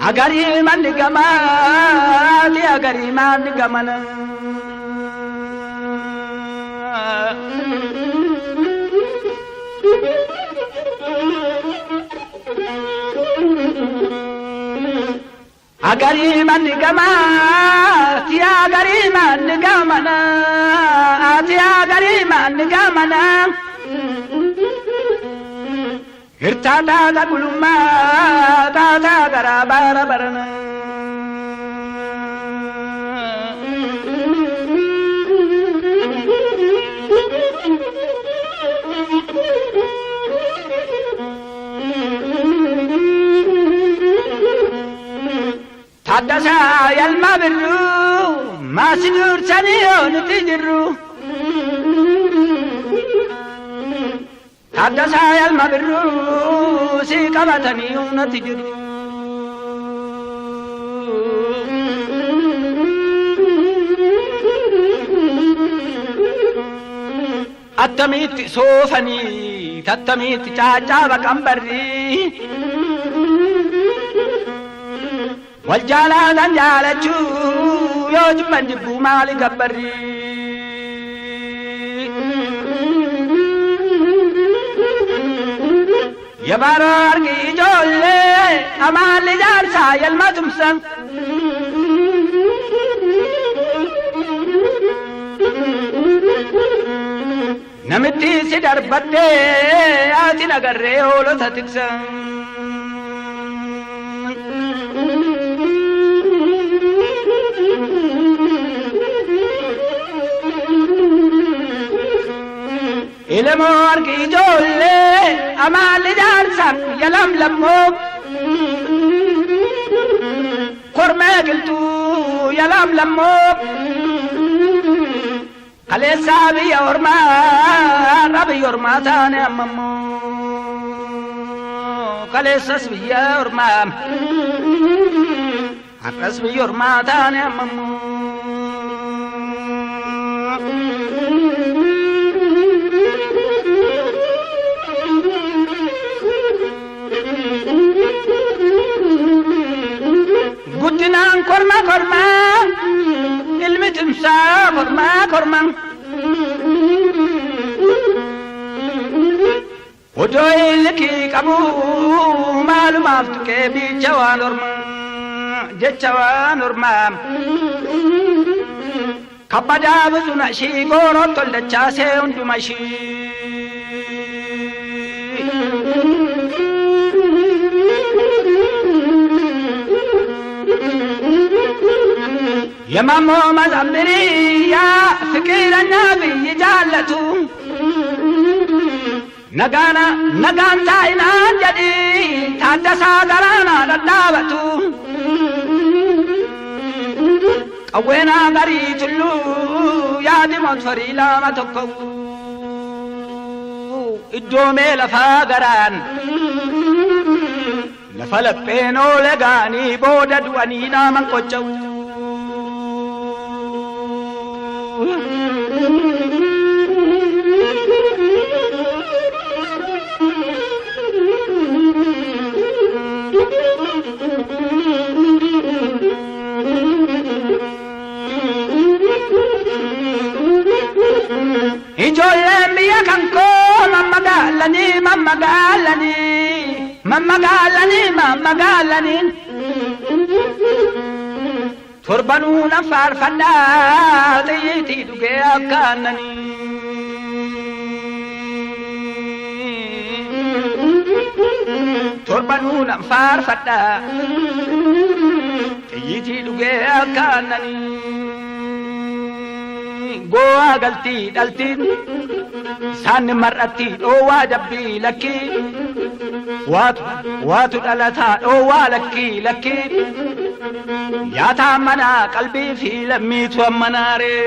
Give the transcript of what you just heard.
أجري من جمال أجري من جمال أجري من جمال يا أجري من جمال يا أجري من جمال Hirtaadhaa gulummaa taataa garaa baara barana. Taaddasaa yalma birruu maasi dursanii ooliti jirru. Taaddasaa yalma birruu si qabatanii uumnati jiru. Attamitti soofanii tattamitti caacaaba qambarrii wal jaalatan jaalachuu yoo jibban jibbuu maali gabbarrii. Yabaro argi ijoollee amaalli jaarsaa yalma tumsan. Namitti si darbadhee ati nagarree hoolota tiksan. Ilmoo argi ijoollee amaalli jaarsan yalam lammoo kormee giltuu yalam lammoo kaleessaa biyya ormaa rabiyya ormaa taane ammammoo kaleessas biyya ormaa har'as biyya ormaa taane ammammoo. Guddinaan korma korma ilmi timsaa korma korma odoo ilkii qabu maalumaaf tuqee bicha waan orma jecha waan orma kabbadaa buzuna ishii gooroo toldachaasee hunduma ishii. يا ماما ما زمري يا فكر النبي جالتو نغان تاينا جدي تادسا غرانا ددابتو قوينا غري تلو يا دموت فريلا ما تكو الدومي لفا غران لفلبينو لغاني بودا دوانينا من قجو Ijoolleen biyya kan koo mammagaalanii torbanuun faarfannaa xiyyiitii dhugee akka aannanii. Torbanuun faarfannaa xiyyiitii dhugee akka aannanii. Goa galtii dhaltiin isaan mar'atti dhoowwaa jabbii lakkii waatu dhalataa dhoowwaa lakkii yaataa manaa qalbii fi lammiitu ammanaaree.